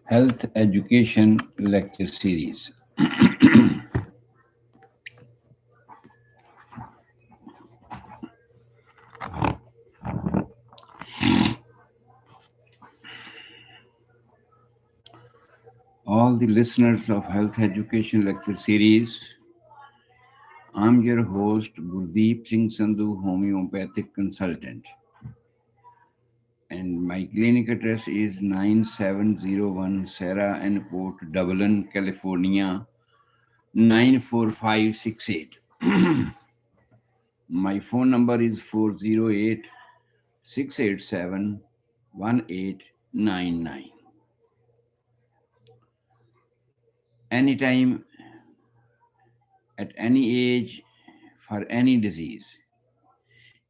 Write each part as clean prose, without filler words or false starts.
Health Education Lecture Series. All the listeners of Health Education Lecture Series, I'm your host Gurdeep Singh Sandhu, homeopathic consultant. And my clinic address is 9701 Sarah and Port, Dublin, California 94568. My phone number is 408 687 1899. Anytime, at any age, for any disease.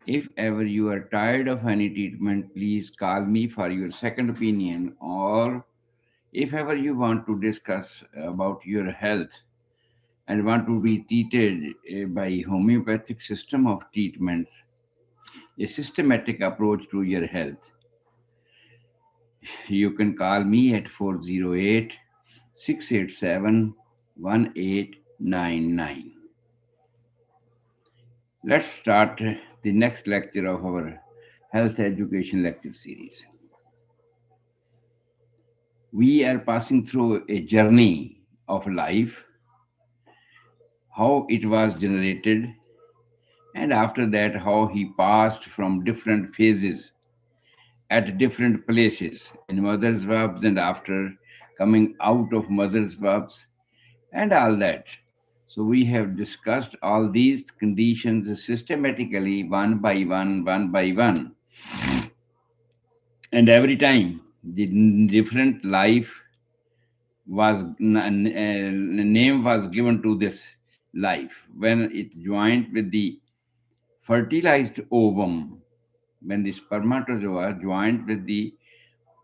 If ever you are tired of any treatment, please call me for your second opinion. Or if ever you want to discuss about your health and want to be treated by homeopathic system of treatments, a systematic approach to your health, you can call me at 408 687 1899. Let's start the next lecture of our health education lecture series. We are passing through a journey of life, how it was generated, and after that, how he passed from different phases at different places in mother's verbs and after coming out of mother's verbs and all that. So we have discussed all these conditions systematically one by one by one. And every time the different life was name was given to this life when it joined with the fertilized ovum, when the spermatozoa joined with the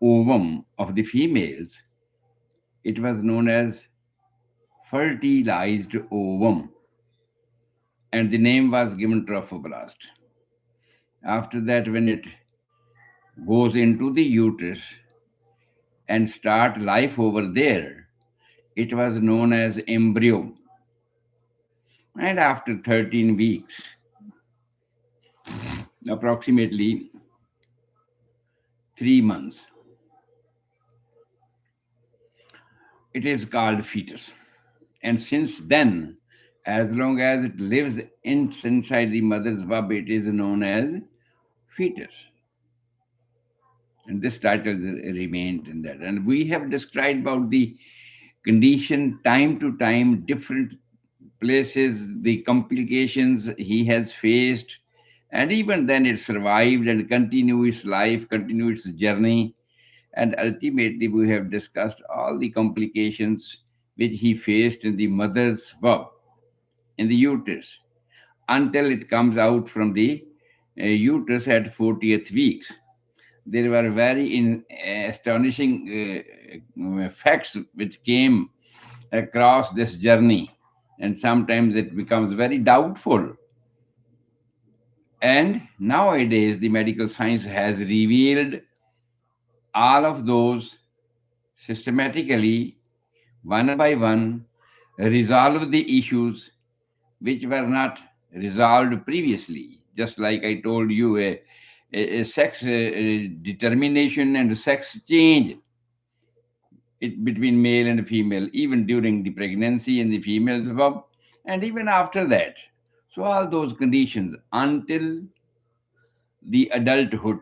ovum of the females, it was known as fertilized ovum, and the name was given trophoblast. After that, when it goes into the uterus and start life over there, it was known as embryo. And after 13 weeks, approximately 3 months, it is called fetus. And since then, as long as it lives inside the mother's womb, it is known as fetus. And this title remained in that. And we have described about the condition time to time, different places, the complications he has faced, and even then it survived and continued its life, continued its journey. And ultimately, we have discussed all the complications which he faced in the mother's womb, in the uterus, until it comes out from the uterus at 40th weeks. There were very astonishing facts which came across this journey, and sometimes it becomes very doubtful. And nowadays, the medical science has revealed all of those systematically, one by one, resolve the issues which were not resolved previously. Just like I told you, a sex determination and sex change between male and female, even during the pregnancy in the female's womb, and even after that. So, all those conditions until the adulthood.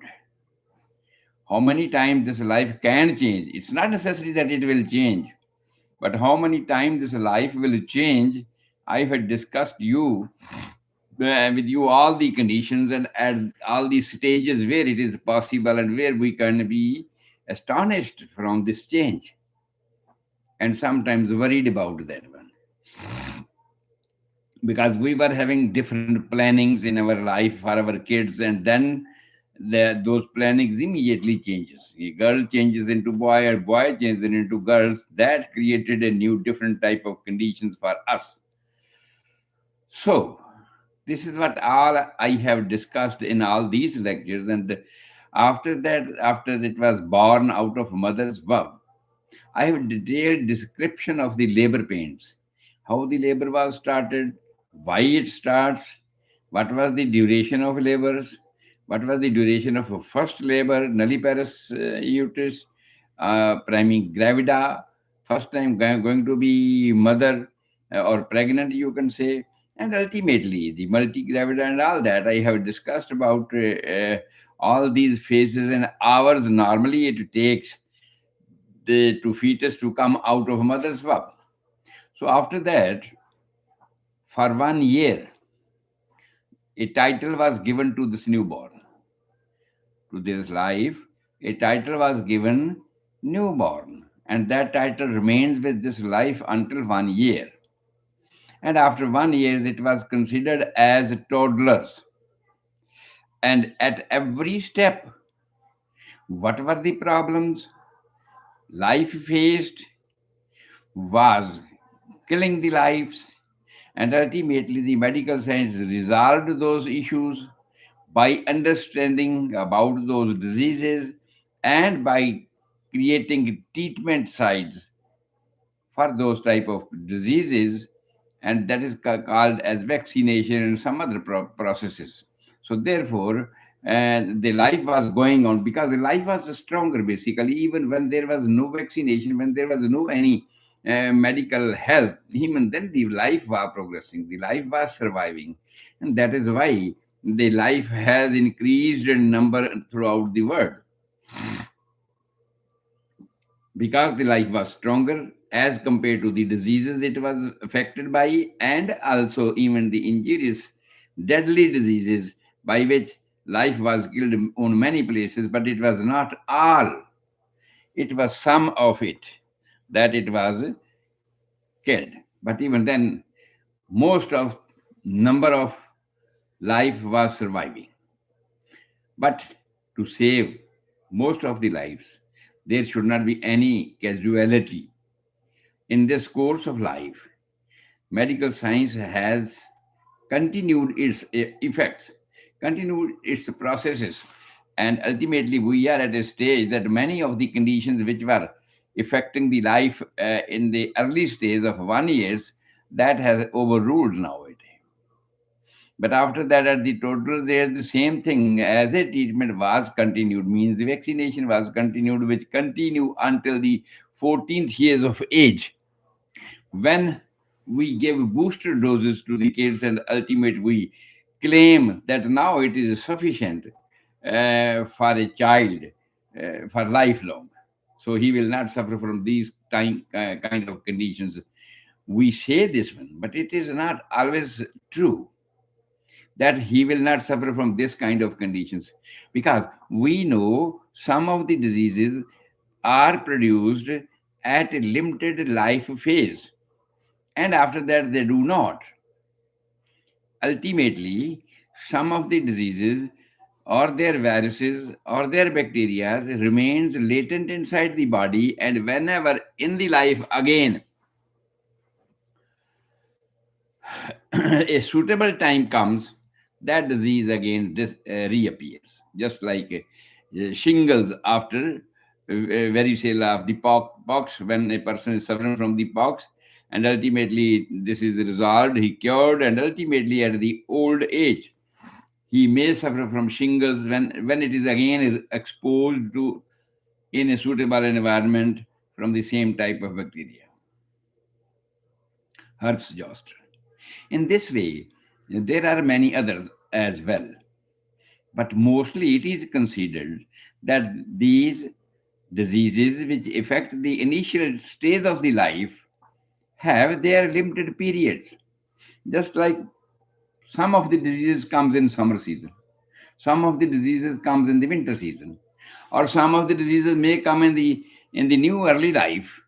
How many times this life can change? It's not necessary that it will change, but how many times this life will change? I had discussed with you all the conditions and at all the stages where it is possible and where we can be astonished from this change and sometimes worried about that one, because we were having different plannings in our life for our kids, and then those plannings immediately changes. A girl changes into boy or boy changes into girls. That created a new different type of conditions for us. So this is what all I have discussed in all these lectures. And after that, after it was born out of mother's womb, I have detailed description of the labor pains, how the labor was started, why it starts, what was the duration of labors, what was the duration of a first labor, nulliparous uterus, priming gravida, first time going to be mother or pregnant, you can say, and ultimately the multigravida and all that. I have discussed about all these phases and hours normally it takes to fetus to come out of mother's womb. So after that, for 1 year, a title was given to this newborn. To this life, a title was given newborn, and that title remains with this life until 1 year. And after 1 year, it was considered as toddlers. And at every step, what were the problems life faced was killing the lives, and ultimately the medical science resolved those issues by understanding about those diseases and by creating treatment sites for those type of diseases, and that is called as vaccination and some other processes. So therefore, the life was going on because the life was stronger basically, even when there was no vaccination, when there was no any medical help, even then the life was progressing, the life was surviving. And that is why the life has increased in number throughout the world, because the life was stronger as compared to the diseases it was affected by, and also even the injurious, deadly diseases by which life was killed on many places, but it was not all. It was some of it that it was killed. But even then, most of number of life was surviving. But to save most of the lives, there should not be any casualty. In this course of life, medical science has continued its effects, continued its processes, and ultimately we are at a stage that many of the conditions which were affecting the life in the early stage of 1 years, that has overruled nowadays. But after that, at the total, there's the same thing as a treatment was continued, means the vaccination was continued, which continue until the 14th years of age, when we give booster doses to the kids, and ultimately we claim that now it is sufficient for a child for lifelong, so he will not suffer from these kind of conditions. We say this one, but it is not always true that he will not suffer from this kind of conditions, because we know some of the diseases are produced at a limited life phase, and after that they do not. Ultimately, some of the diseases or their viruses or their bacteria remains latent inside the body, and whenever in the life again a suitable time comes, that disease again reappears, just like shingles after varicella of the pox, when a person is suffering from the pox, and ultimately this is resolved, he cured, and ultimately at the old age he may suffer from shingles when it is again exposed to in a suitable environment from the same type of bacteria, herpes zoster. In this way, there are many others as well, but mostly it is considered that these diseases which affect the initial stage of the life have their limited periods. Just like some of the diseases comes in summer season, some of the diseases comes in the winter season, or some of the diseases may come in the new early life,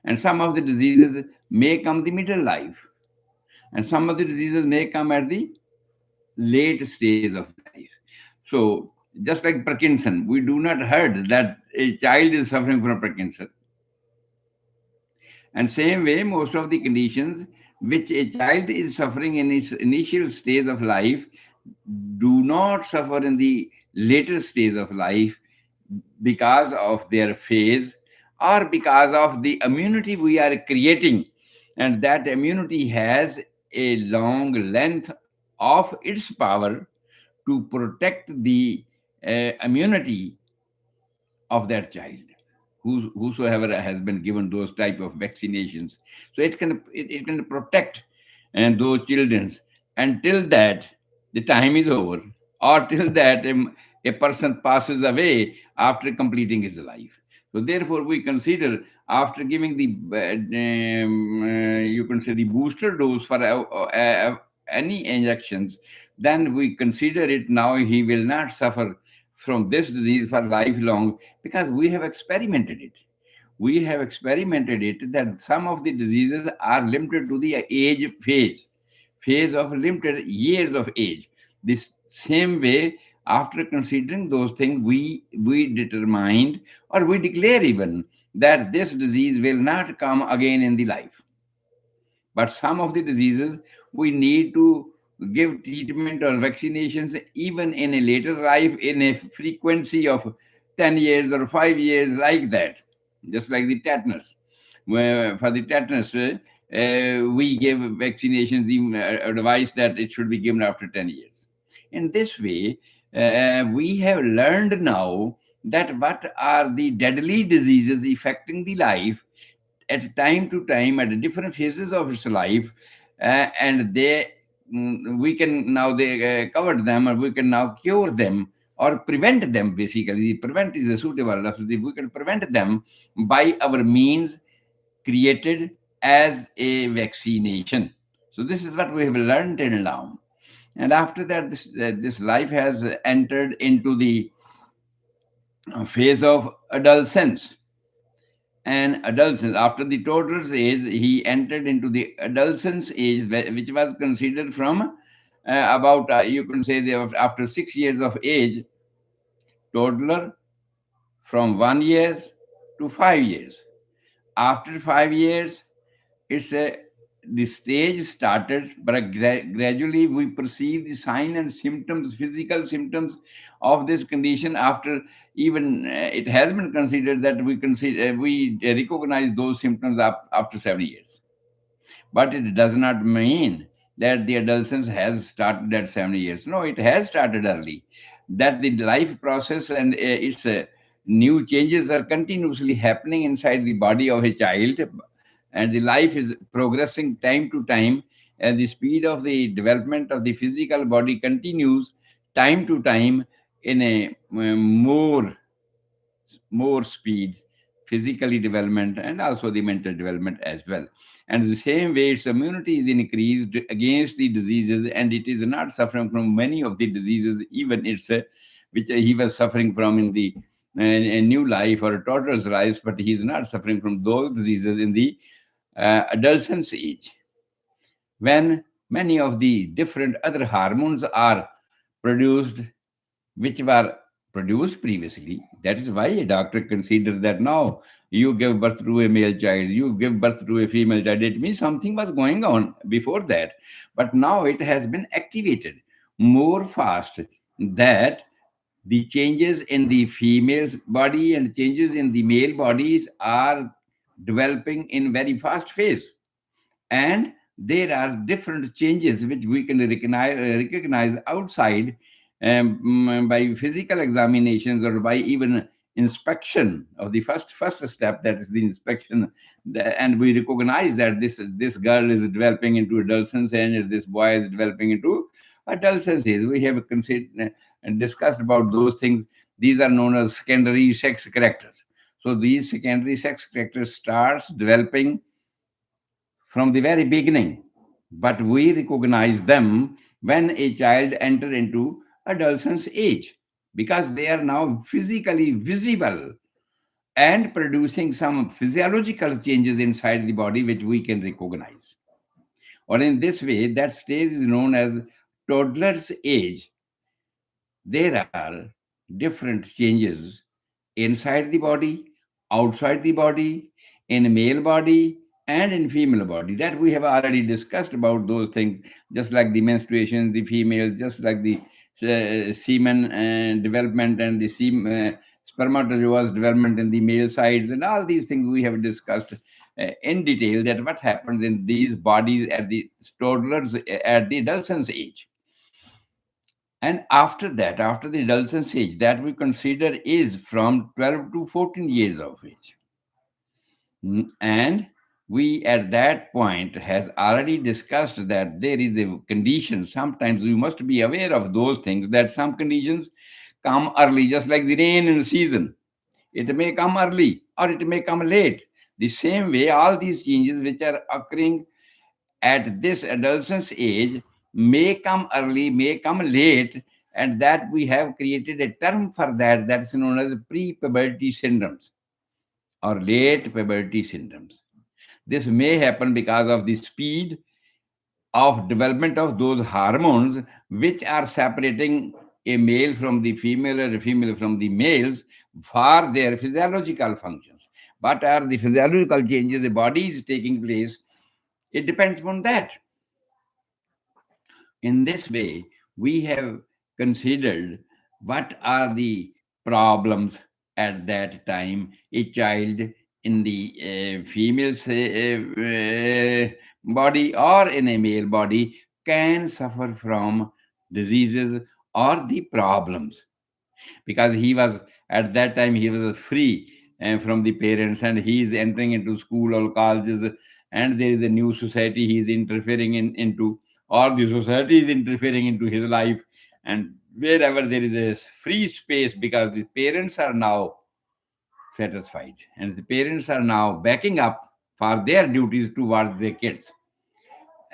and some of the diseases may come the middle life, and some of the diseases may come at the late stage of the life. So, just like Parkinson, we do not heard that a child is suffering from Parkinson. And same way, most of the conditions which a child is suffering in its initial stage of life do not suffer in the later stage of life because of their phase or because of the immunity we are creating, and that immunity has a long length of its power to protect the immunity of that child, whosoever has been given those type of vaccinations. So it can protect and those children's until that the time is over, or till that a person passes away after completing his life. So therefore we consider, after giving the you can say the booster dose for any injections, then we consider it now he will not suffer from this disease for lifelong, because we have experimented it that some of the diseases are limited to the age phase of limited years of age. This same way, after considering those things, we determined, or we declare even, that this disease will not come again in the life. But some of the diseases we need to give treatment or vaccinations even in a later life, in a frequency of 10 years or 5 years, like that. Just like the tetanus, where for the tetanus we give vaccinations, even advice that it should be given after 10 years. In this way, we have learned now that what are the deadly diseases affecting the life at time to time at different phases of its life, and we can now they cover them, or we can now cure them or prevent them. Basically, prevent is a suitable word. We can prevent them by our means created as a vaccination. So this is what we have learned till now. And after that, this life has entered into the phase of adolescence. And adolescence, after the toddler's age, he entered into the adolescence age, which was considered from about you can say after 6 years of age, toddler, from 1 year to 5 years. After 5 years, it's a the stage started, but gradually we perceive the sign and symptoms, physical symptoms of this condition. After even it has been considered that we recognize those symptoms after 7 years. But it does not mean that the adolescence has started at 7 years. No, it has started early. That the life process and its new changes are continuously happening inside the body of a child, and the life is progressing time to time, and the speed of the development of the physical body continues time to time in a more speed, physically development, and also the mental development as well. And the same way, its immunity is increased against the diseases, and it is not suffering from many of the diseases, even it's which he was suffering from in the a new life or a toddler's life, but he is not suffering from those diseases in the adolescence age, when many of the different other hormones are produced, which were produced previously. That is why a doctor considers that now you give birth to a male child, you give birth to a female child. It means something was going on before that, but now it has been activated more fast, that the changes in the female's body and changes in the male bodies are developing in very fast phase. And there are different changes which we can recognize outside, by physical examinations, or by even inspection of the first step, that is the inspection. And we recognize that this girl is developing into adolescence, and this boy is developing into adolescence. We have considered and discussed about those things. These are known as secondary sex characters. So these secondary sex characters starts developing from the very beginning, but we recognize them when a child enter into adolescence age, because they are now physically visible and producing some physiological changes inside the body which we can recognize. Or in this way, that stage is known as toddler's age. There are different changes inside the body, outside the body, in male body, and in female body. That we have already discussed about those things, just like the menstruation, the females, just like the semen development and the spermatozoa's development in the male sides, and all these things we have discussed in detail, that what happens in these bodies at the toddlers at the adolescence age. And after that, after the adolescence age, that we consider is from 12 to 14 years of age. And we at that point has already discussed that there is a condition. Sometimes we must be aware of those things, that some conditions come early, just like the rain in season. It may come early or it may come late. The same way, all these changes which are occurring at this adolescence age may come early, may come late, and that we have created a term for that, that's known as pre-puberty syndromes or late puberty syndromes. This may happen because of the speed of development of those hormones which are separating a male from the female or a female from the males for their physiological functions. What are the physiological changes the body is taking place? It depends upon that. In this way, we have considered what are the problems at that time a child in the female body or in a male body can suffer from diseases or the problems, because he was at that time he was free from the parents, and he is entering into school or colleges, and there is a new society he is interfering into, or the society is interfering into his life. And wherever there is a free space, because the parents are now satisfied and the parents are now backing up for their duties towards their kids,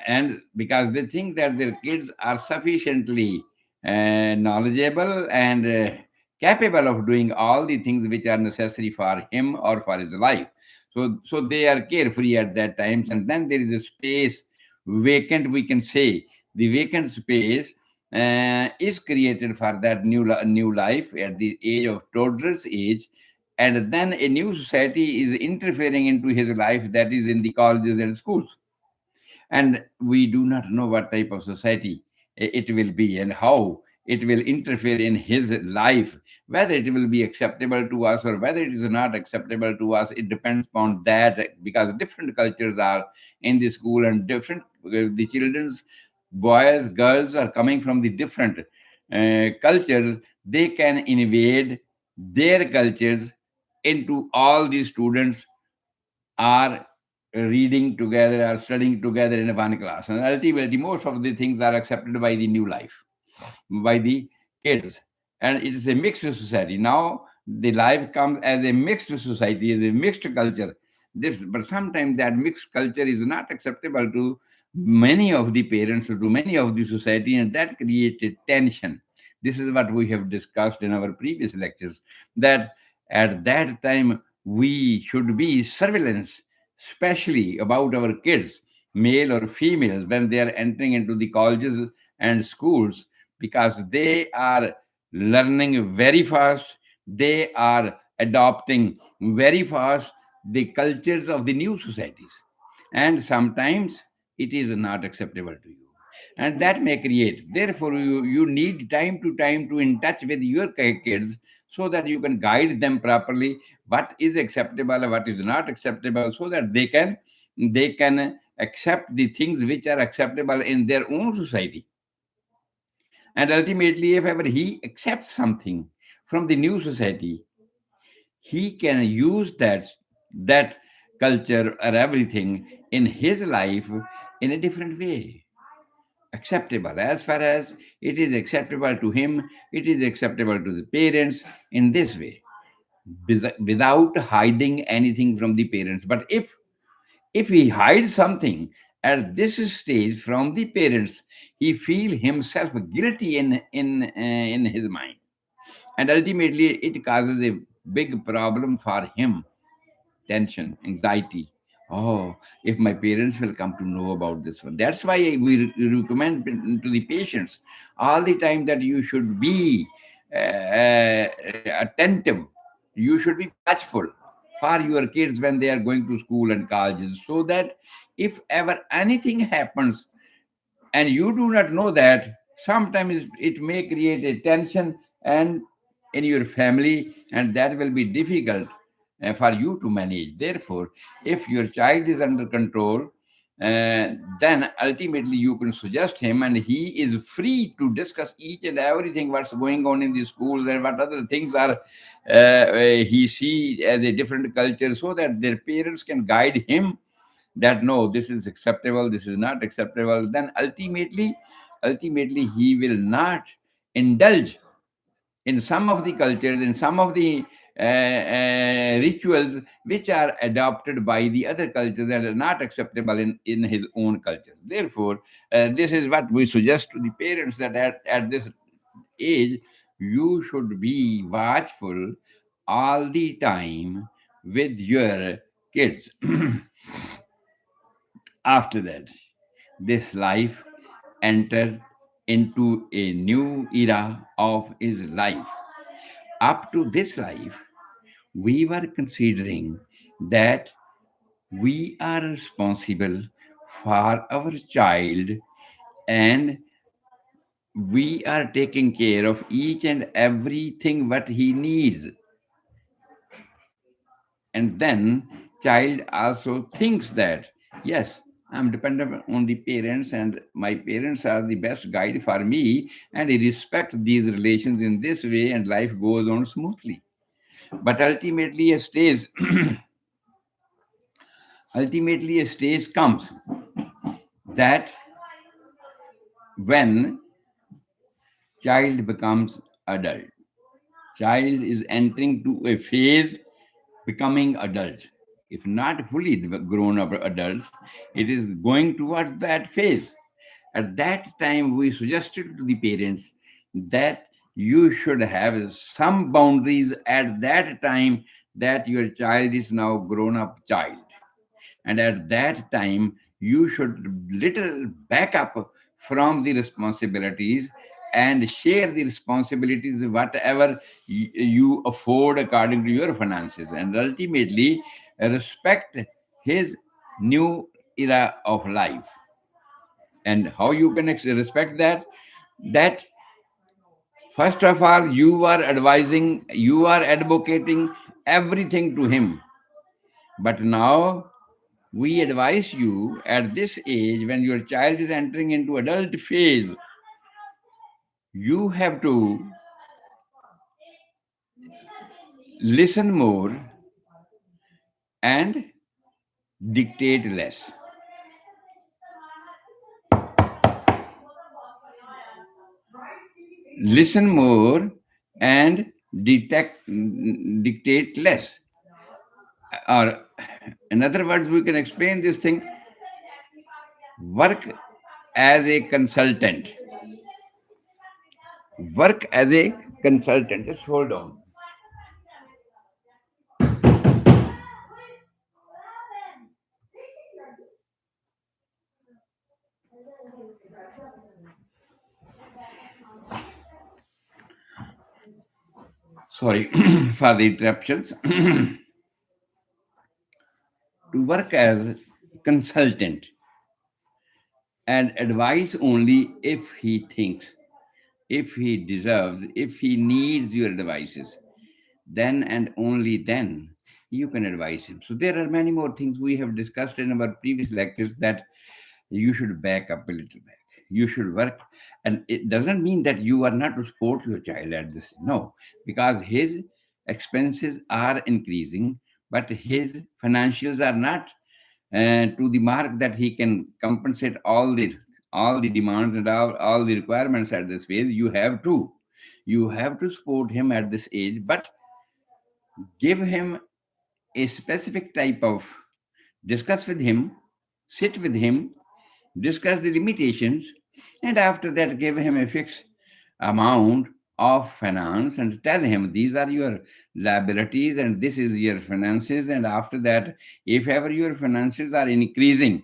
and because they think that their kids are sufficiently knowledgeable and capable of doing all the things which are necessary for him or for his life. So they are carefree at that times, and then there is a space vacant, we can say. The vacant space is created for that new life at the age of toddler's age, and then a new society is interfering into his life, that is in the colleges and schools. And we do not know what type of society it will be and how it will interfere in his life. Whether it will be acceptable to us or whether it is not acceptable to us, it depends upon that, because different cultures are in the school, and different the children's boys girls are coming from the different cultures. They can invade their cultures into all these students are reading together, are studying together in one class. And ultimately, most of the things are accepted by the new life, by the kids. And it is a mixed society. Now, the life comes as a mixed society, as a mixed culture. But sometimes that mixed culture is not acceptable to many of the parents or to many of the society, and that created tension. This is what we have discussed in our previous lectures, that at that time we should be surveillance, especially about our kids, male or females, when they are entering into the colleges and schools, because they are learning very fast, they are adopting very fast the cultures of the new societies, and sometimes it is not acceptable to you, and that may create, therefore you need time to time to in touch with your kids, so that you can guide them properly what is acceptable and what is not acceptable, so that they can accept the things which are acceptable in their own society. And ultimately, if ever he accepts something from the new society, he can use that culture or everything in his life in a different way. Acceptable. As far as it is acceptable to him, it is acceptable to the parents in this way, without hiding anything from the parents. But if he hides something at this stage from the parents, he feel himself guilty in his mind, and ultimately it causes a big problem for him, tension, anxiety. Oh, if my parents will come to know about this one. That's why we recommend to the patients all the time that you should be attentive. You should be watchful for your kids when they are going to school and colleges, so that if ever anything happens and you do not know that, Sometimes it may create a tension and in your family, and that will be difficult for you to manage. Therefore, if your child is under control, then ultimately you can suggest him, and he is free to discuss each and everything what's going on in the schools and what other things are he see as a different culture, so that their parents can guide him that no, this is acceptable, this is not acceptable. Then ultimately he will not indulge in some of the cultures, in some of the rituals which are adopted by the other cultures and are not acceptable in his own culture. Therefore, this is what we suggest to the parents, that at this age you should be watchful all the time with your kids. After that, this life entered into a new era of his life. Up to this life, we were considering that we are responsible for our child, and we are taking care of each and everything what he needs. And then child also thinks that yes, I'm dependent on the parents, and my parents are the best guide for me, and I respect these relations in this way, and life goes on smoothly. But ultimately a stage comes that when child becomes adult, child is entering to a phase becoming adult. If not fully grown up adults, it is going towards that phase. At that time, we suggested to the parents that you should have some boundaries at that time, that your child is now grown up child, and at that time you should little back up from the responsibilities and share the responsibilities whatever you afford according to your finances, and ultimately respect his new era of life. And how you can respect that? That first of all, you are advising, you are advocating everything to him. But now we advise you at this age, when your child is entering into adult phase, you have to listen more and dictate less. Listen more and dictate less. Or, in other words, we can explain this thing: work as a consultant. Work as a consultant. Just hold on. Sorry for the interruptions. To work as consultant and advise only if he thinks, if he deserves, if he needs your advices, then and only then you can advise him. So there are many more things we have discussed in our previous lectures, that you should back up a little back. You should work, and it doesn't mean that you are not to support your child at this. No, because his expenses are increasing, but his financials are not to the mark that he can compensate all the demands and all the requirements at this phase. You have to support him at this age, but give him a specific type of, discuss with him, sit with him, discuss the limitations, and after that give him a fixed amount of finance and tell him these are your liabilities and this is your finances. And after that, if ever your finances are increasing,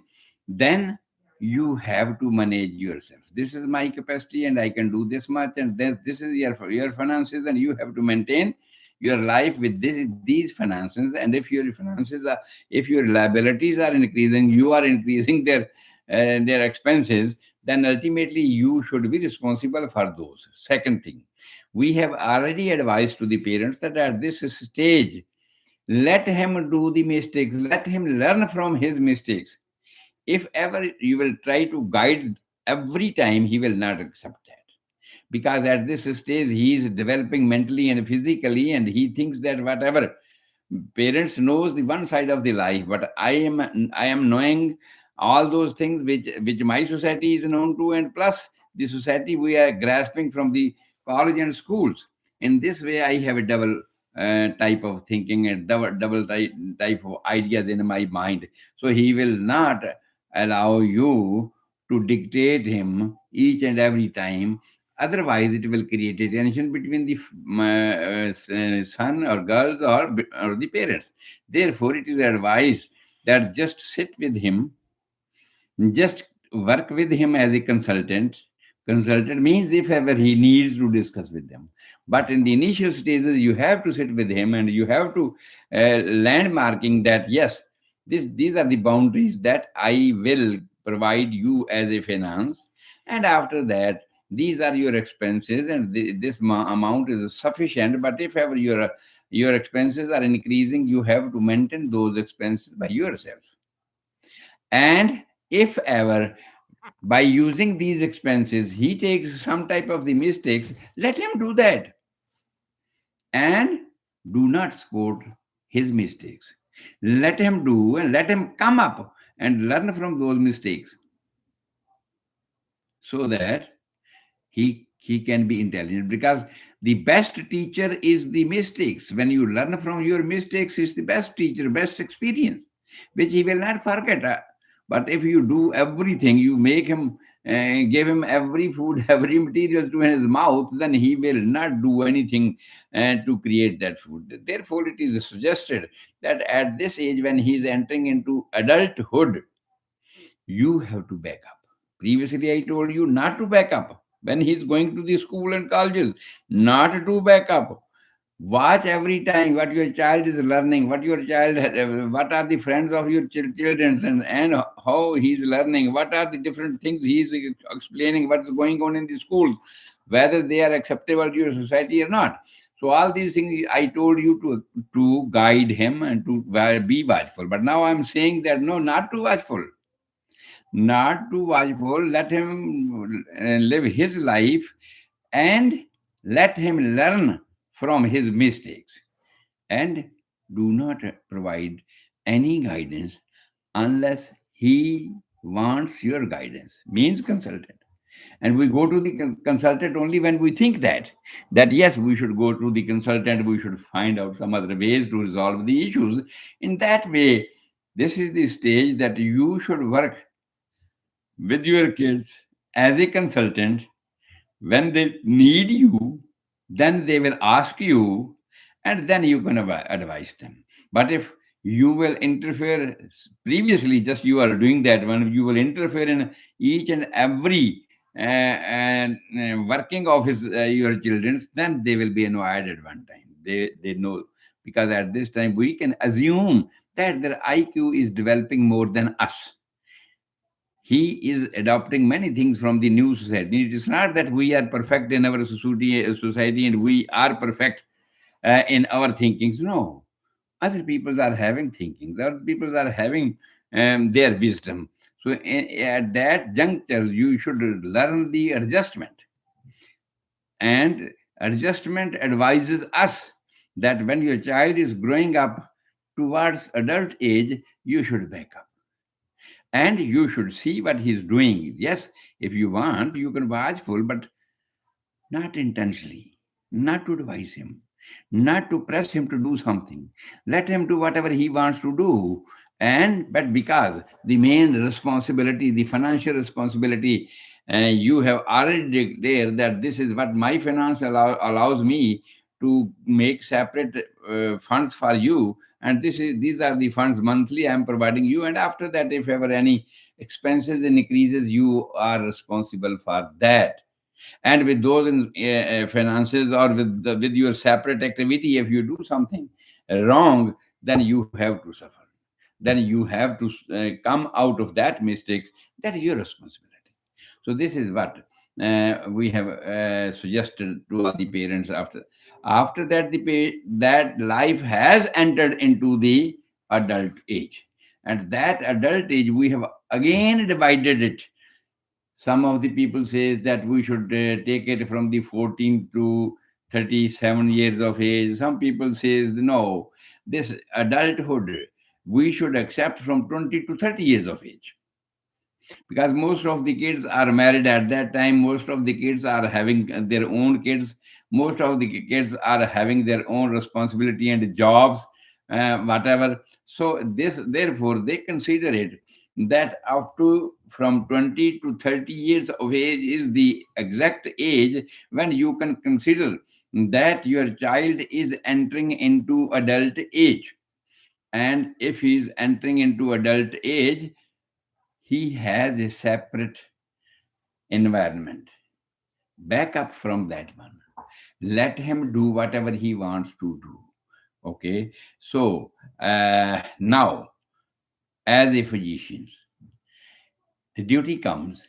then you have to manage yourself. This is my capacity and I can do this much, and then this is your finances, and you have to maintain your life with these finances. And if your finances are, if your liabilities are increasing, you are increasing their expenses, then ultimately you should be responsible for those. Second thing, we have already advised to the parents that at this stage, let him do the mistakes, let him learn from his mistakes. If ever you will try to guide every time, he will not accept that, because at this stage he is developing mentally and physically, and he thinks that whatever parents knows the one side of the life, but I am knowing all those things which my society is known to, and plus the society we are grasping from the college and schools. In this way I have a double type of thinking and double type of ideas in my mind. So he will not allow you to dictate him each and every time. Otherwise, it will create a tension between the son or girls, or the parents. Therefore, it is advised that just sit with him, just work with him as a consultant. Consultant means if ever he needs to discuss with them. But in the initial stages, you have to sit with him and you have to landmarking that yes, these are the boundaries that I will provide you as a finance, and after that, these are your expenses, and this amount is sufficient. But if ever your expenses are increasing, you have to maintain those expenses by yourself. And if ever by using these expenses he takes some type of the mistakes, let him do that, and do not support his mistakes. Let him do and let him come up and learn from those mistakes, so that he can be intelligent, because the best teacher is the mistakes. When you learn from your mistakes, it's the best teacher, best experience, which he will not forget. But if you do everything, you make him give him every food, every material to his mouth, then he will not do anything to create that food. Therefore it is suggested that at this age, when he is entering into adulthood, you have to back up. Previously, I told you not to back up. When he's going to the school and colleges, not to back up. Watch every time what your child is learning, what your child, what are the friends of your children, and how he's learning, what are the different things he's explaining, what's going on in the schools, whether they are acceptable to your society or not. So all these things I told you to guide him and to be watchful. But now I'm saying that no, not to watchful, not to watchful. Let him live his life, and let him learn from his mistakes, and do not provide any guidance unless he wants your guidance, means consultant. And we go to the consultant only when we think that yes, we should go to the consultant, we should find out some other ways to resolve the issues. In that way, this is the stage that you should work with your kids as a consultant. When they need you, then they will ask you, and then you can advise them. But if you will interfere previously, just you are doing that when you will interfere in each and every working of your children's, then they will be annoyed at one time. They know, because at this time we can assume that their IQ is developing more than us. He is adopting many things from the new society. It is not that we are perfect in our society and we are perfect in our thinkings. No, other people are having thinkings. Other people are having their wisdom. So at that juncture, you should learn the adjustment. And adjustment advises us that when your child is growing up towards adult age, you should back up, and you should see what he's doing. Yes, if you want, you can watchful, but not intentionally, not to advise him, not to press him to do something. Let him do whatever he wants to do. And but because the main responsibility, the financial responsibility, you have already declared that this is what my finance allows me to make separate funds for you, and these are the funds monthly I am providing you, and after that, if ever any expenses and increases, you are responsible for that. And with those finances, or with your separate activity, if you do something wrong, then you have to suffer, then you have to come out of that mistakes. That is your responsibility. So this is what we have suggested to all the parents. After that, that life has entered into the adult age, and that adult age we have again divided it. Some of the people says that we should take it from the 14 to 37 years of age. Some people says no, this adulthood we should accept from 20 to 30 years of age, because most of the kids are married at that time, most of the kids are having their own kids, most of the kids are having their own responsibility and jobs, whatever. So this, therefore they consider it that up to from 20 to 30 years of age is the exact age when you can consider that your child is entering into adult age. And if he is entering into adult age, he has a separate environment. Back up from that one. Let him do whatever he wants to do. Okay. So now, as a physician, the duty comes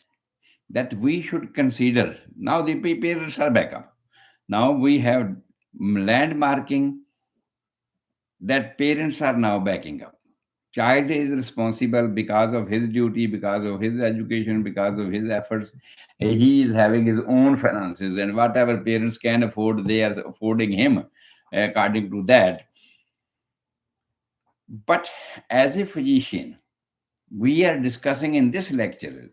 that we should consider now the parents are back up. Now we have landmarking that parents are now backing up. Child is responsible because of his duty, because of his education, because of his efforts. He is having his own finances, and whatever parents can afford, they are affording him according to that. But as a physician, we are discussing in this lecture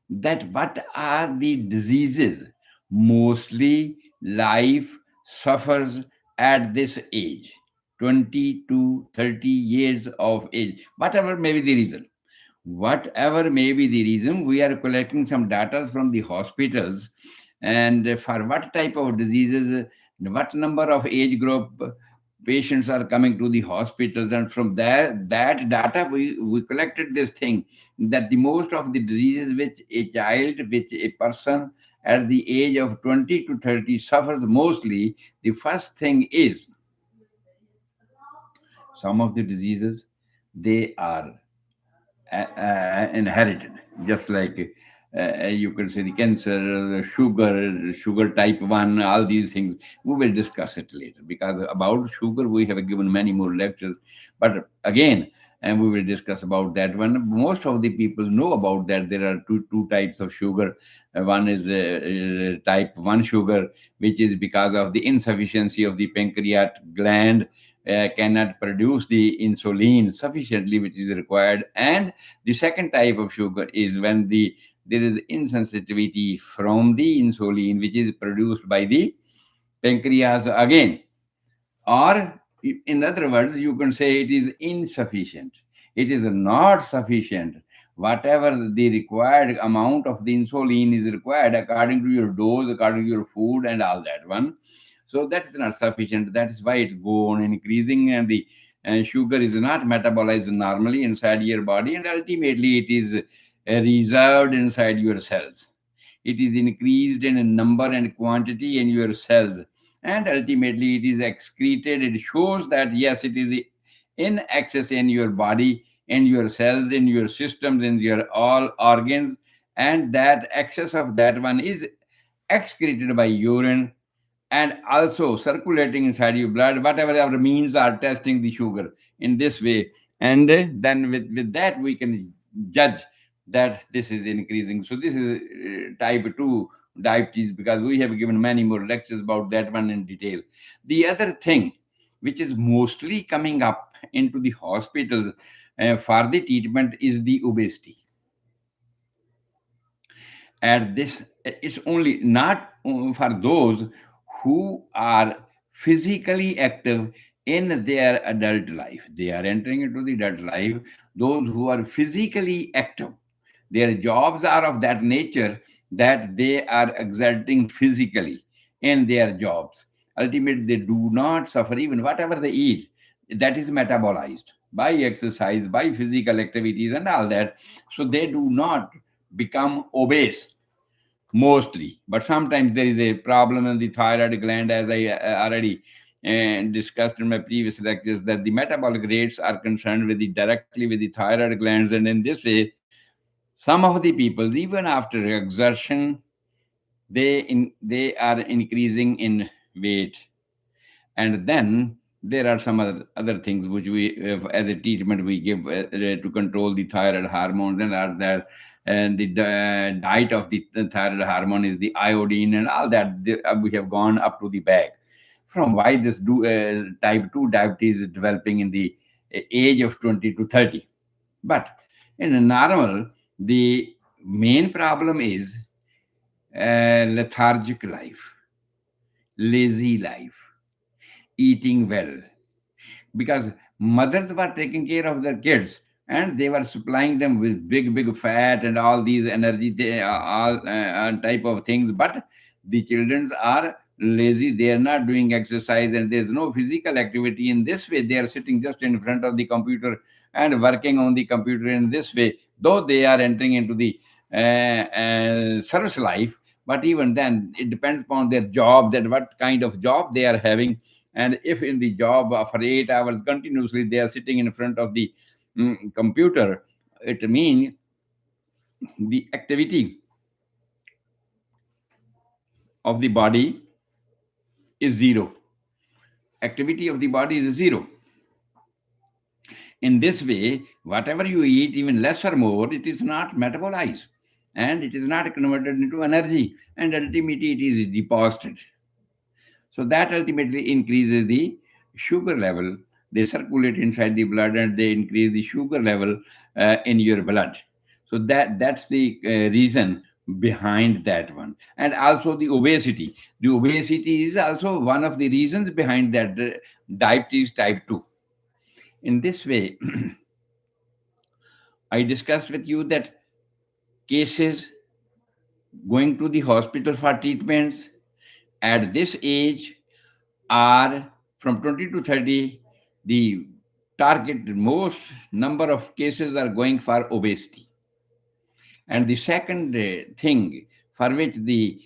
that what are the diseases mostly life suffers at this age, 20 to 30 years of age, whatever may be the reason. Whatever may be the reason, we are collecting some data from the hospitals, and for what type of diseases, what number of age group patients are coming to the hospitals, and from that data we collected this thing that the most of the diseases which a child, which a person at the age of 20 to 30 suffers mostly, the first thing is some of the diseases, they are inherited, just like you could say the cancer, the sugar type 1, all these things. We will discuss it later, because about sugar we have given many more lectures. But again, and we will discuss about that one. Most of the people know about that there are two types of sugar. One is type 1 sugar, which is because of the insufficiency of the pancreatic gland, cannot produce the insulin sufficiently which is required. And the second type of sugar is when there is insensitivity from the insulin which is produced by the pancreas again. Or in other words, you can say it is insufficient. It is not sufficient. Whatever the required amount of the insulin is required according to your dose, according to your food, and all that one. So that is not sufficient. That is why it go on increasing, and the sugar is not metabolized normally inside your body, and ultimately it is reserved inside your cells. It is increased in number and quantity in your cells, and ultimately it is excreted. It shows that yes, it is in excess in your body, in your cells, in your systems, in your all organs, and that excess of that one is excreted by urine, and also circulating inside your blood, whatever our means are testing the sugar in this way. And then with that we can judge that this is increasing. So this is type 2 diabetes, because we have given many more lectures about that one in detail. The other thing which is mostly coming up into the hospitals for the treatment is the obesity. And this, it's only not for those who are physically active in their adult life. They are entering into the adult life. Those who are physically active, their jobs are of that nature that they are exerting physically in their jobs. Ultimately, they do not suffer. Even whatever they eat, that is metabolized by exercise, by physical activities, and all that. So they do not become obese mostly. But sometimes there is a problem in the thyroid gland, as I already discussed in my previous lectures, that the metabolic rates are concerned with the directly with the thyroid glands, and in this way Some of the people, even after exertion, they are increasing in weight. And then there are some other things which we, as a treatment, we give to control the thyroid hormones, and are there. And the diet of the thyroid hormone is the iodine and all that. We have gone up to the back from why this type 2 diabetes is developing in the age of 20 to 30. But in a normal, the main problem is lethargic life, lazy life, eating well, because mothers were taking care of their kids, and they were supplying them with big fat and all these energy, all type of things. But the children are lazy, they are not doing exercise, and there's no physical activity. In this way, they are sitting just in front of the computer and working on the computer. In this way, though they are entering into the service life, but even then it depends upon their job, that what kind of job they are having. And if in the job for 8 hours continuously they are sitting in front of the computer, it means the activity of the body is zero. Activity of the body is zero. In this way, whatever you eat, even less or more, it is not metabolized, and it is not converted into energy, and ultimately it is deposited. So that ultimately increases the sugar level. They circulate inside the blood, and they increase the sugar level in your blood. So that's the reason behind that one. And also the obesity. The obesity is also one of the reasons behind that diabetes type 2. In this way, I discussed with you that cases going to the hospital for treatments at this age are from 20 to 30. The target most number of cases are going for obesity. And the second thing for which the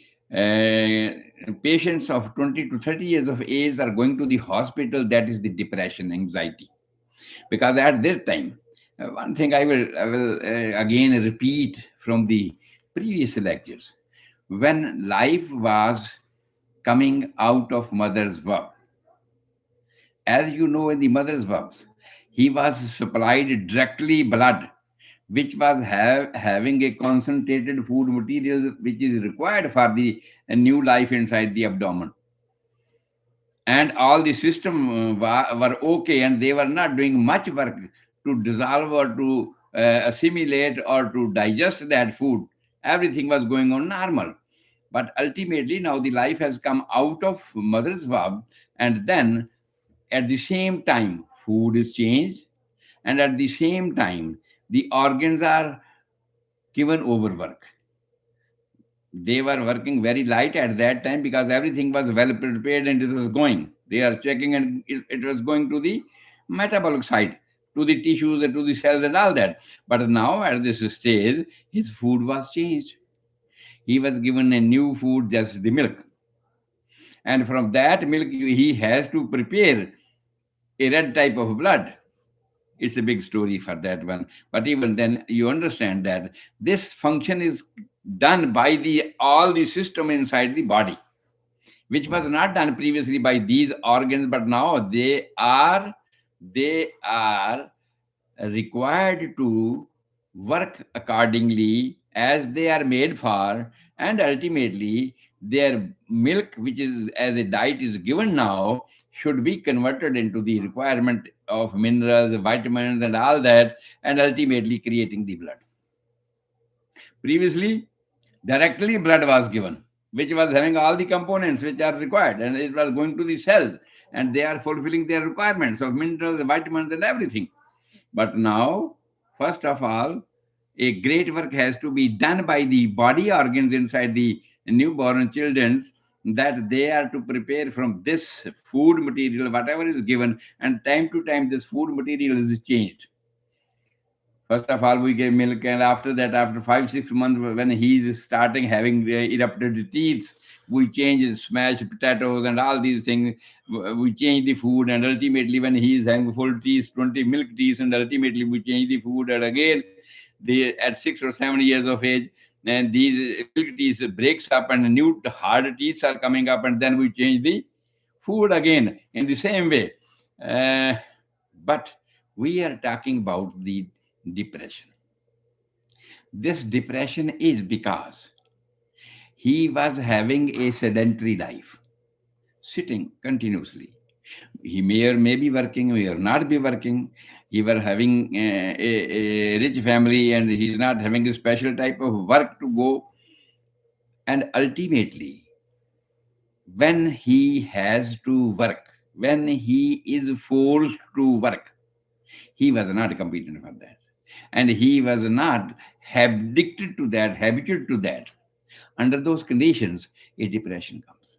patients of 20 to 30 years of age are going to the hospital, that is the depression, anxiety. Because at this time, one thing I will again repeat from the previous lectures. When life was coming out of mother's womb, as you know, in the mother's wombs, he was supplied directly blood, which was having a concentrated food material which is required for the new life inside the abdomen. And all the system were okay, and they were not doing much work to dissolve or to assimilate or to digest that food. Everything was going on normal. But ultimately, now the life has come out of mother's womb, and then at the same time, food is changed, and at the same time, the organs are given overwork. They were working very light at that time because everything was well prepared and it was going. They are checking, and it was going to the metabolic side, to the tissues and to the cells and all that. But now at this stage, his food was changed. He was given a new food, just the milk. And from that milk, he has to prepare a red type of blood. It's a big story for that one. But even then, you understand that this function is done by the all the system inside the body, which was not done previously by these organs, but now they are required to work accordingly as they are made for. And ultimately their milk, which is as a diet is given now, should be converted into the requirement of minerals, vitamins and all that, and ultimately creating the blood. Previously, directly blood was given, which was having all the components which are required, and it was going to the cells, and they are fulfilling their requirements of minerals, vitamins and everything. But now, first of all, a great work has to be done by the body organs inside the newborn children's, that they are to prepare from this food material, whatever is given, and time to time this food material is changed. First of all, we give milk, and after that, after 5 6 months, when he is starting having erupted teeth, we change smashed potatoes and all these things. We change the food, and ultimately, when he is having full teeth, 20 milk teeth, and ultimately we change the food, and again they at 6 or 7 years of age, and these milk teeth breaks up and new hard teeth are coming up, and then we change the food again in the same way. Uh, but we are talking about the depression. This depression is because he was having a sedentary life, sitting continuously. He may or may be working, may or not be working. He were having a rich family, and he's not having a special type of work to go. And ultimately, when he has to work, when he is forced to work, he was not competent for that. And he was not addicted to that, habituated to that. Under those conditions, a depression comes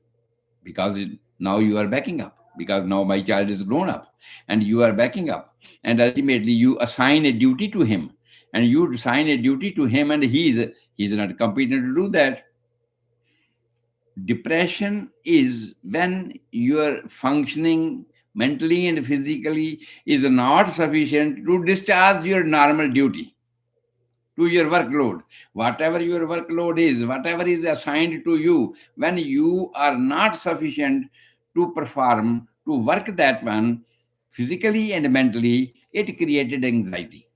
because now you are backing up, because now my child is grown up and you are backing up, and ultimately you assign a duty to him, and you assign a duty to him, and he's not competent to do that. Depression is when your functioning mentally and physically is not sufficient to discharge your normal duty, to your workload. Whatever your workload is, whatever is assigned to you, when you are not sufficient to perform, to work that one physically and mentally, it created anxiety.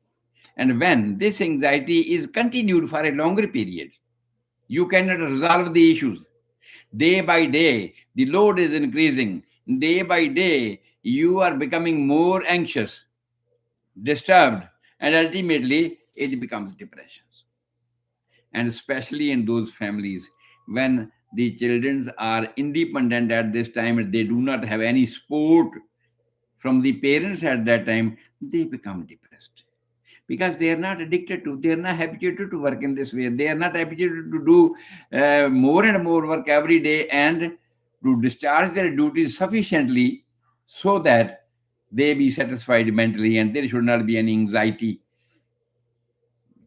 And when this anxiety is continued for a longer period, you cannot resolve the issues. Day by day, the load is increasing. Day by day, you are becoming more anxious, disturbed, and ultimately it becomes depression. And especially in those families when the children are independent at this time and they do not have any support from the parents at that time, they become depressed because they are not addicted to, they are not habituated to work in this way, they are not habituated to do more and more work every day and to discharge their duties sufficiently so that they be satisfied mentally and there should not be any anxiety.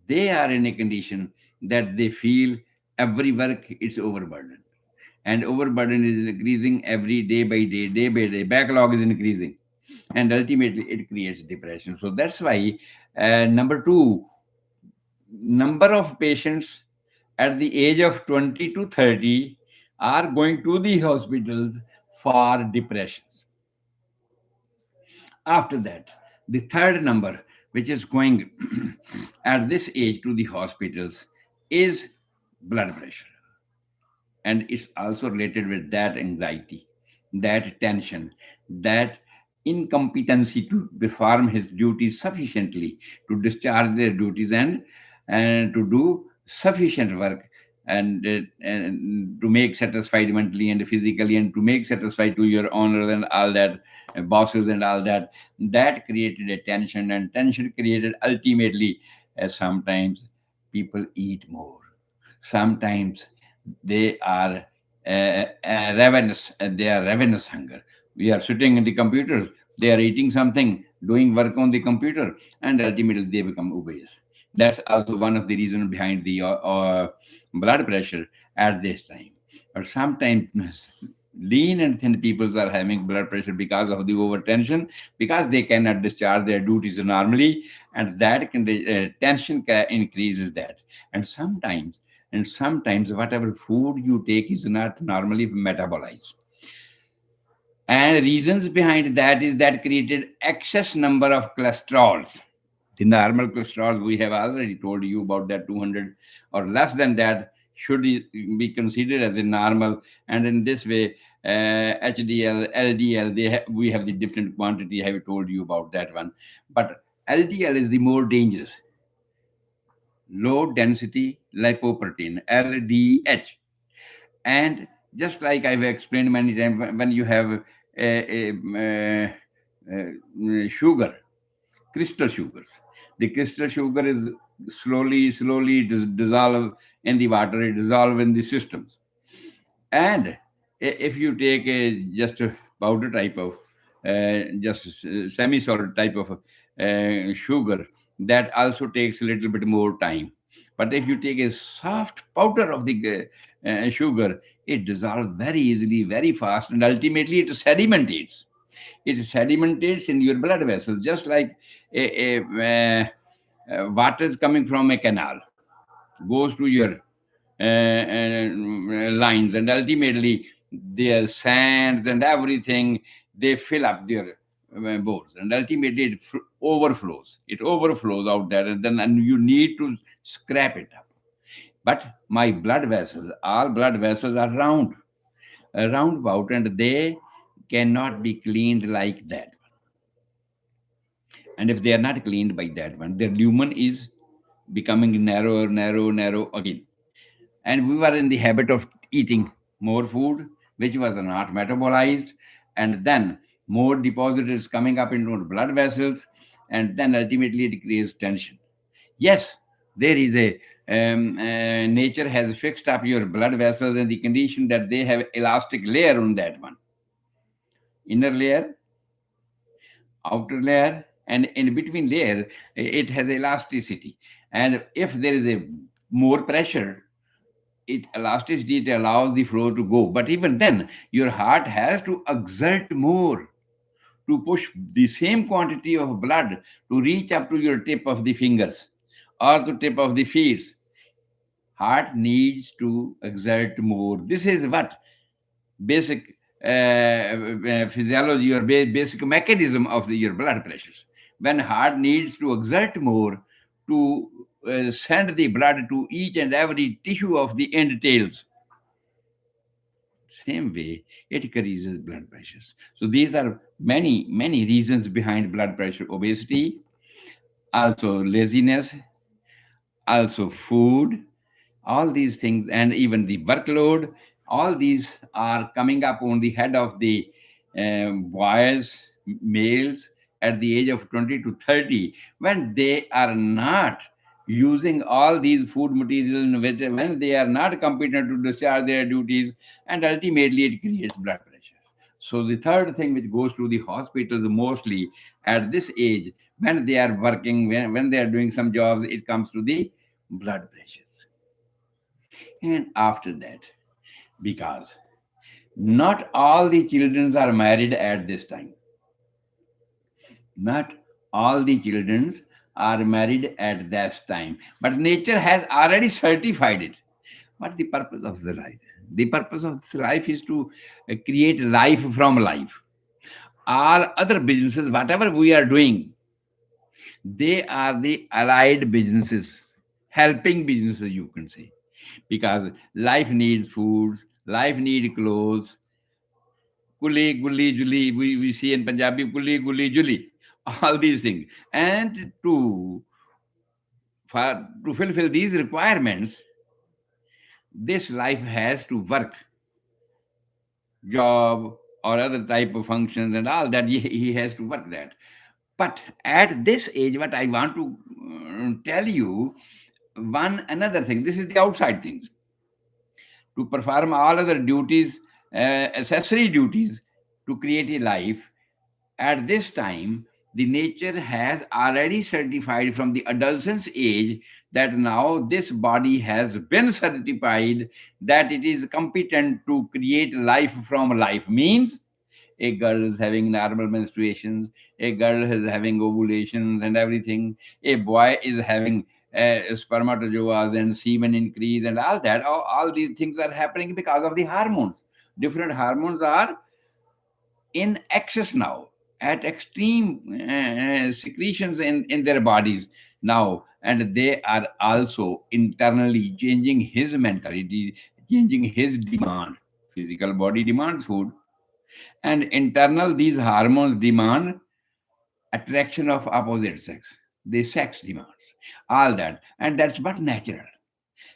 They are in a condition that they feel every work is overburdened, and overburden is increasing every day by day, backlog is increasing, and ultimately it creates depression. So that's why number two, number of patients at the age of 20 to 30 are going to the hospitals for depressions. After that, the third number which is going at this age to the hospitals is blood pressure. And it's also related with that anxiety, that tension, that incompetency to perform his duties sufficiently, to discharge their duties and to do sufficient work, and to make satisfied mentally and physically, and to make satisfied to your honor and all that, bosses and all that. That created a tension, and tension created ultimately, sometimes people eat more, sometimes they are ravenous, they are ravenous hunger. We are sitting in the computers, they are eating something, doing work on the computer, and ultimately they become obese. That's also one of the reasons behind the blood pressure at this time. But sometimes lean and thin people are having blood pressure because of the overtension, because they cannot discharge their duties normally, and that tension increases that. And sometimes whatever food you take is not normally metabolized, and reasons behind that is that created excess number of cholesterols. The normal cholesterol, we have already told you about that, 200 or less than that should be considered as a normal. And in this way, HDL, LDL, we have the different quantity. I have told you about that one. But LDL is the more dangerous, low density lipoprotein, LDH. And just like I've explained many times, when you have sugar, crystal sugars, the crystal sugar is slowly dissolve in the water, it dissolve in the systems. And if you take a just a powder type of just semi-solid type of sugar, that also takes a little bit more time. But if you take a soft powder of the sugar, it dissolves very easily, very fast, and ultimately it sedimentates in your blood vessels, just like a water is coming from a canal, goes to your lines, and ultimately their sands and everything, they fill up their bores, and ultimately it overflows. It overflows out there, and you need to scrap it up. But my blood vessels, all blood vessels are round about, and they cannot be cleaned like that. And if they are not cleaned by that one, their lumen is becoming narrower, narrow again. And we were in the habit of eating more food, which was not metabolized, and then more deposit is coming up into our blood vessels, and then ultimately it creates tension. Yes, there is a nature has fixed up your blood vessels in the condition that they have elastic layer on that one, inner layer, outer layer, and in between layer it has elasticity. And if there is a more pressure, it elasticity, it allows the flow to go. But even then your heart has to exert more to push the same quantity of blood to reach up to your tip of the fingers or the tip of the feet. Heart needs to exert more. This is what basic physiology or basic mechanism of your blood pressures. When heart needs to exert more to send the blood to each and every tissue of the end tails, same way it increases blood pressures. So these are many reasons behind blood pressure: obesity, also laziness, also food, all these things, and even the workload. All these are coming up on the head of the boys, males, at the age of 20 to 30, when they are not using all these food materials, when they are not competent to discharge their duties, and ultimately it creates blood pressure. So the third thing which goes to the hospitals mostly at this age, when they are working, when they are doing some jobs, it comes to the blood pressures. And after that, because not all the children are married at this time, not all the children are married at that time, but nature has already certified it. What the purpose of the life? The purpose of this life is to create life from life. All other businesses, whatever we are doing, they are the allied businesses, helping businesses, you can say, because life needs foods, life needs clothes. Kuli, guli, juli, we see in Punjabi, kuli, guli, juli, all these things. And to fulfill these requirements, this life has to work, job or other type of functions and all that. He has to work that. But at this age, what I want to tell you, one another thing, this is the outside things, to perform all other duties, accessory duties to create a life. At this time, the nature has already certified from the adolescence age that now this body has been certified that it is competent to create life from life. Means a girl is having normal menstruations, a girl is having ovulations and everything, a boy is having spermatozoas and semen increase and all that. All these things are happening because of the hormones. Different hormones are in excess now, at extreme secretions in their bodies now, and they are also internally changing his mentality, changing his demand. Physical body demands food, and internal these hormones demand attraction of opposite sex. The sex demands all that, and that's but natural.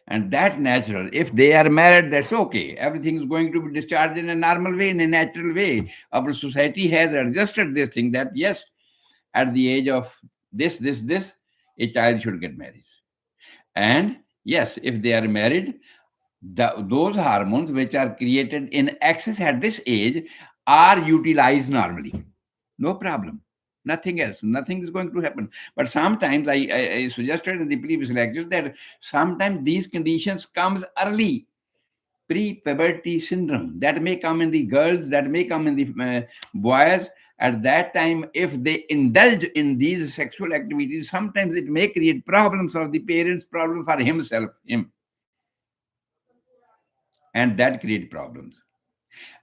And that natural, if they are married, that's okay, everything is going to be discharged in a normal way, in a natural way. Our society has adjusted this thing that yes, at the age of this, a child should get married. And yes, if they are married, those hormones which are created in excess at this age are utilized normally, no problem, nothing else, nothing is going to happen. But sometimes I suggested in the previous lectures that sometimes these conditions comes early, pre-puberty syndrome, that may come in the girls, that may come in the boys, At that time, if they indulge in these sexual activities, sometimes it may create problems for the parents, problem for himself, him, and that create problems.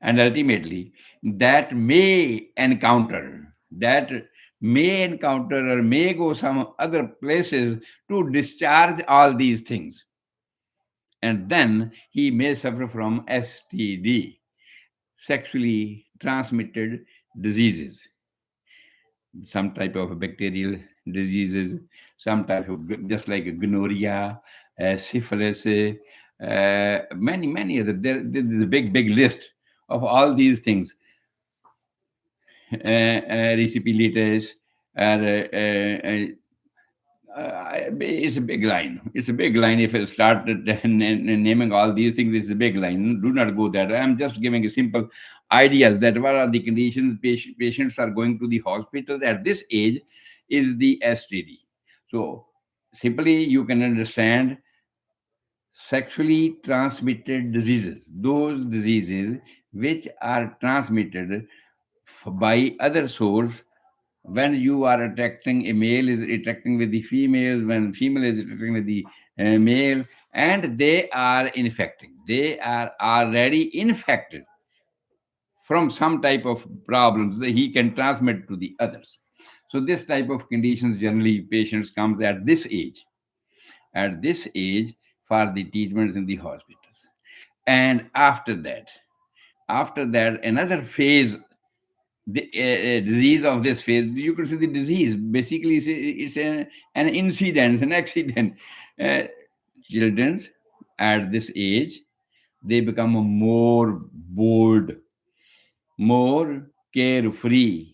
And ultimately, that may encounter or may go some other places to discharge all these things, and then he may suffer from STD, sexually transmitted diseases, some type of bacterial diseases, some type of just like gonorrhea, syphilis, many other. There's a big list of all these things, recipilatus, it's a big line. It's a big line. If I start naming all these things, it's a big line. Do not go there. I'm just giving a simple ideas that what are the conditions patients are going to the hospitals at this age is the STD. So simply you can understand sexually transmitted diseases, those diseases which are transmitted by other source. When you are attracting, a male is attracting with the females, when female is attracting with the male, and they are infecting, they are already infected from some type of problems that he can transmit to the others. So this type of conditions generally patients comes at this age for the treatments in the hospitals. And after that another phase, the disease of this phase, you could say the disease basically an incident, an accident. uh, Children's at this age, they become more bold, more carefree,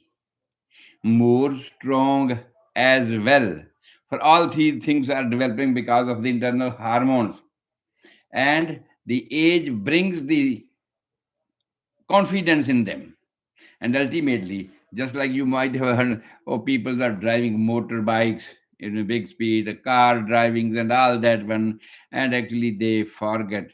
more strong as well. For all these things are developing because of the internal hormones, and the age brings the confidence in them. And ultimately, just like you might have heard, oh, people are driving motorbikes in a big speed, car drivings and all that one, and actually they forget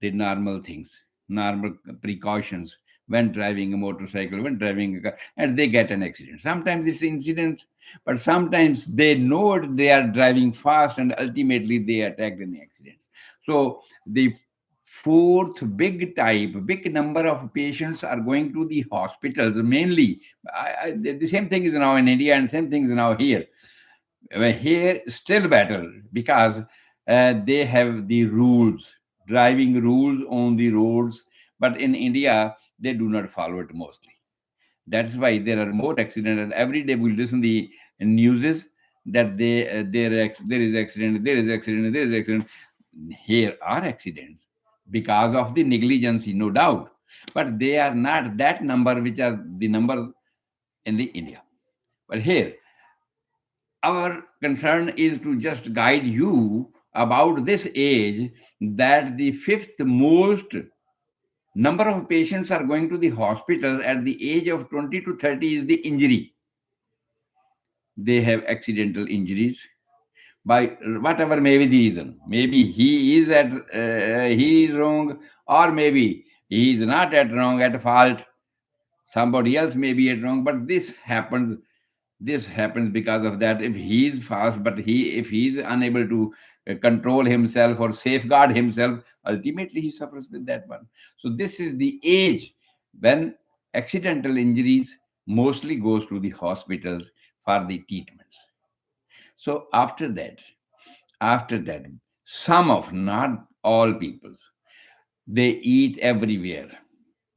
the normal things, normal precautions when driving a motorcycle, when driving a car, and they get an accident. Sometimes it's incidents, but sometimes they know they are driving fast and ultimately they attacked in accidents. So the fourth big number of patients are going to the hospitals mainly. The same thing is now in India and same thing is now here. Here still better because they have the rules, driving rules on the roads, but in India they do not follow it mostly. That's why there are more accidents, and every day we listen the newses that there is accident, there is accident, there is accident. Here are accidents because of the negligence, no doubt, but they are not that number which are the numbers in the India. But here our concern is to just guide you about this age, that the fifth most number of patients are going to the hospitals at the age of 20 to 30 is the injury. They have accidental injuries by whatever may be the reason. Maybe he is wrong, or maybe he is not at wrong, at fault. Somebody else may be at wrong, but this happens because of that. If he is fast, but if he is unable to control himself or safeguard himself, ultimately he suffers with that one. So this is the age when accidental injuries mostly goes to the hospitals for the treatments. So after that, some of, not all people, they eat everywhere,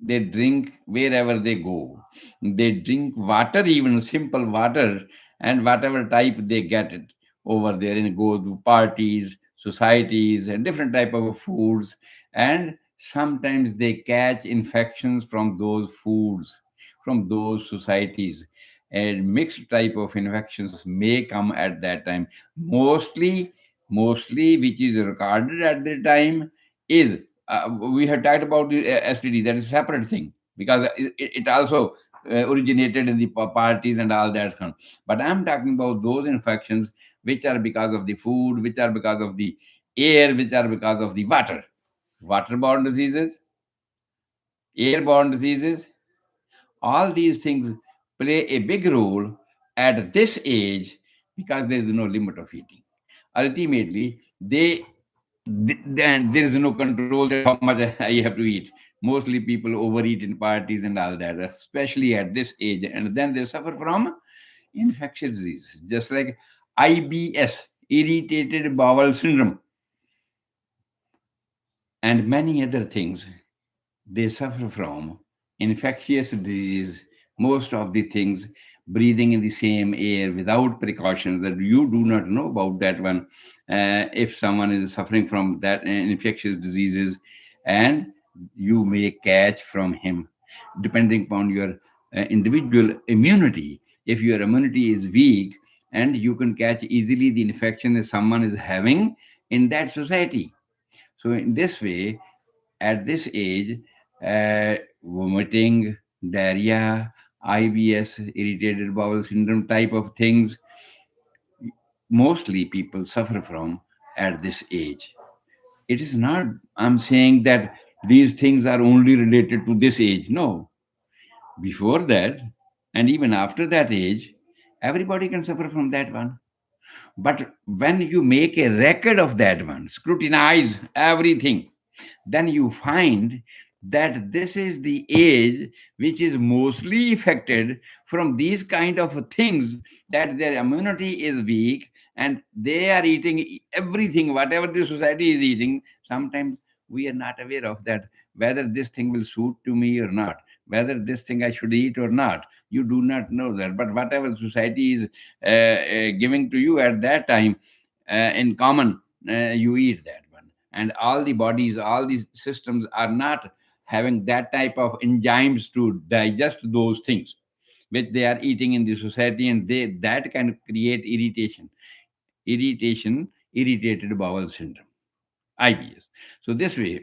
they drink wherever they go, they drink water, even simple water, and whatever type they get it over there, and go to parties, societies, and different type of foods, and sometimes they catch infections from those foods, from those societies, and mixed type of infections may come at that time. Mostly which is recorded at the time is, we have talked about the STD. That is a separate thing because it also originated in the parties and all that. But I'm talking about those infections which are because of the food, which are because of the air, which are because of the water. Waterborne diseases, airborne diseases, all these things play a big role at this age because there is no limit of eating. Ultimately, then there is no control that how much I have to eat. Mostly people overeat in parties and all that, especially at this age, and then they suffer from infectious diseases, just like IBS, irritated bowel syndrome, and many other things. They suffer from infectious disease, most of the things, breathing in the same air without precautions that you do not know about that one. If someone is suffering from that infectious diseases, and you may catch from him, depending upon your individual immunity. If your immunity is weak, and you can catch easily the infection that someone is having in that society. So in this way, at this age, vomiting, diarrhea, IBS, irritated bowel syndrome type of things, mostly people suffer from at this age. It is not, I'm saying that these things are only related to this age. No, before that, and even after that age, everybody can suffer from that one. But when you make a record of that one, scrutinize everything, then you find that this is the age which is mostly affected from these kind of things, that their immunity is weak and they are eating everything whatever the society is eating. Sometimes we are not aware of that, whether this thing will suit to me or not, whether this thing I should eat or not. You do not know that, but whatever society is giving to you at that time, in common, you eat that one. And all the bodies, all these systems are not having that type of enzymes to digest those things which they are eating in the society, and they that can create irritated bowel syndrome, IBS. So this way,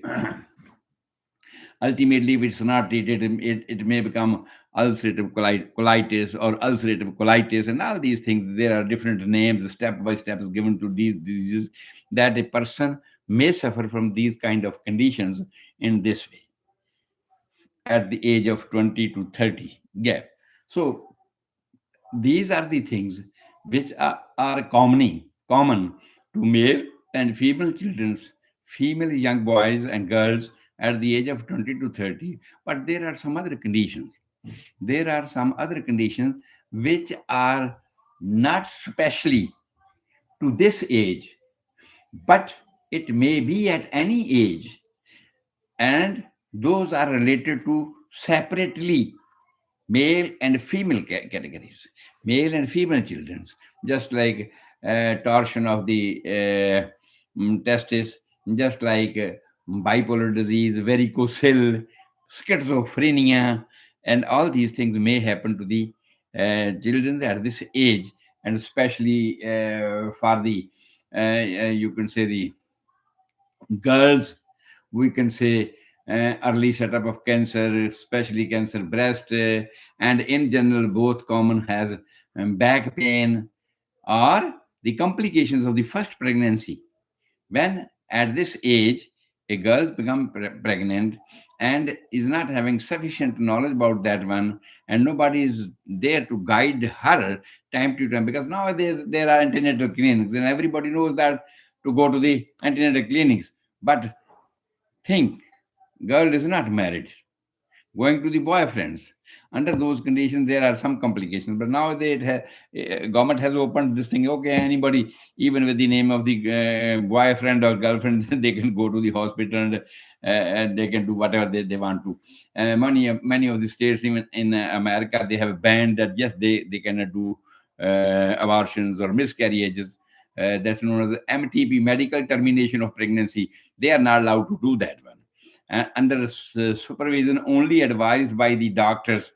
ultimately, if it's not treated, it may become ulcerative colitis or ulcerative colitis, and all these things. There are different names, step by steps given to these diseases, that a person may suffer from these kind of conditions in this way at the age of 20 to 30 gap. So these are the things which are common to male and female children's, female young boys and girls at the age of 20 to 30. But there are some other conditions. There are some other conditions which are not specially to this age, but it may be at any age, and those are related to separately male and female categories, male and female children's, just like torsion of the testis, just like bipolar disease, varicocele, schizophrenia, and all these things may happen to the children at this age, and especially for the you can say the girls, we can say early setup of cancer, especially cancer breast, and in general both common has back pain or the complications of the first pregnancy. When at this age a girl becomes pregnant and is not having sufficient knowledge about that one, and nobody is there to guide her time to time, because nowadays there are antenatal clinics and everybody knows that to go to the antenatal clinics. But think, girl is not married, going to the boyfriends. Under those conditions, there are some complications. But nowadays, government has opened this thing. Okay, anybody, even with the name of the boyfriend or girlfriend, they can go to the hospital, and they can do whatever they want to. Many of the states, even in America, they have banned that. Yes, they cannot do abortions or miscarriages. That's known as MTP, medical termination of pregnancy. They are not allowed to do that one, under supervision only advised by the doctors.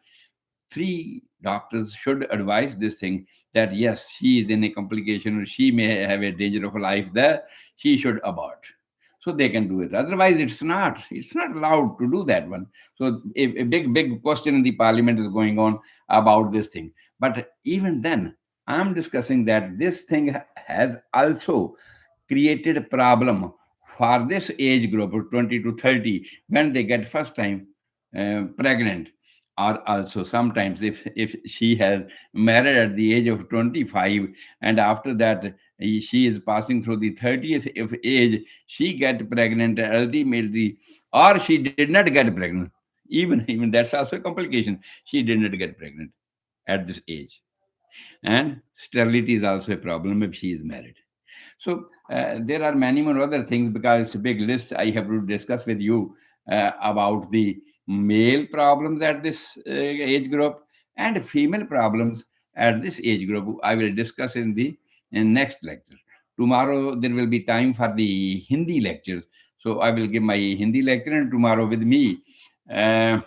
Three doctors should advise this thing, that yes, she is in a complication or she may have a danger of life there, she should abort. So they can do it. Otherwise, it's not allowed to do that one. So a big question in the parliament is going on about this thing. But even then, I'm discussing that this thing has also created a problem for this age group of 20 to 30, when they get first time pregnant, Or also sometimes if she has married at the age of 25, and after that she is passing through the 30th of age, she get pregnant ultimately, or she did not get pregnant. Even that's also a complication. She did not get pregnant at this age, and sterility is also a problem if she is married. So there are many more other things, because it's a big list I have to discuss with you about the male problems at this age group and female problems at this age group. I will discuss in next lecture. Tomorrow there will be time for the Hindi lectures, so I will give my Hindi lecture, and tomorrow with me. Uh,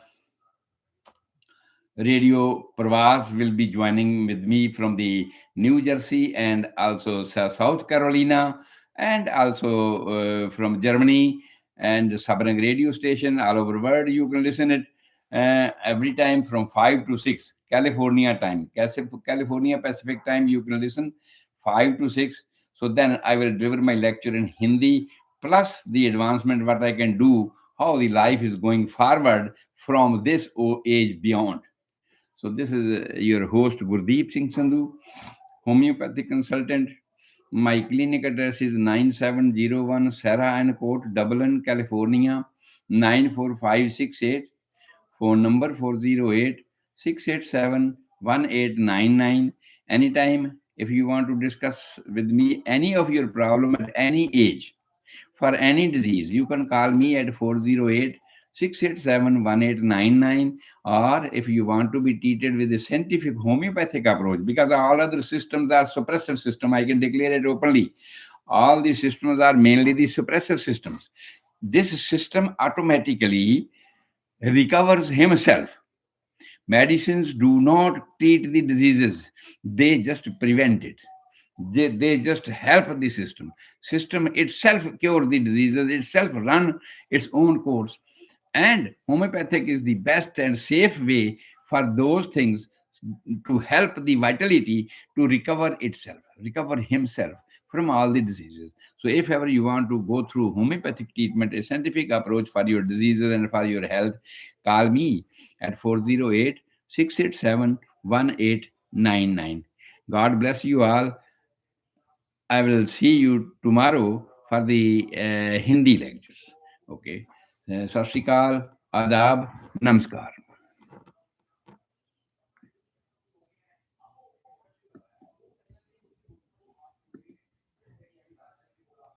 Radio Pravas will be joining with me from the New Jersey and also South Carolina, and also from Germany, and Sabrang radio station all over the world. You can listen it every time from 5 to 6 California time. California Pacific time you can listen 5 to 6. So then I will deliver my lecture in Hindi, plus the advancement what I can do, how the life is going forward from this age beyond. So this is your host Gurdeep Singh Sandhu, homeopathic consultant. My clinic address is 9701 Sarah and Court, Dublin, California 94568. Phone number 408 687 1899. Anytime if you want to discuss with me any of your problem at any age, for any disease, you can call me at 408 687 1899. Or if you want to be treated with a scientific homeopathic approach, because all other systems are suppressive system, I can declare it openly. All these systems are mainly the suppressive systems. This system automatically recovers himself. Medicines do not treat the diseases, they just prevent it. They just help the system itself cure the diseases, itself run its own course. And homeopathic is the best and safe way for those things, to help the vitality to recover itself, recover himself from all the diseases. So if ever you want to go through homeopathic treatment, a scientific approach for your diseases and for your health, call me at 408 687 1899. God bless you all. I will see you tomorrow for the Hindi lectures. Okay. Sat Sri Akal, Adab, Namaskar.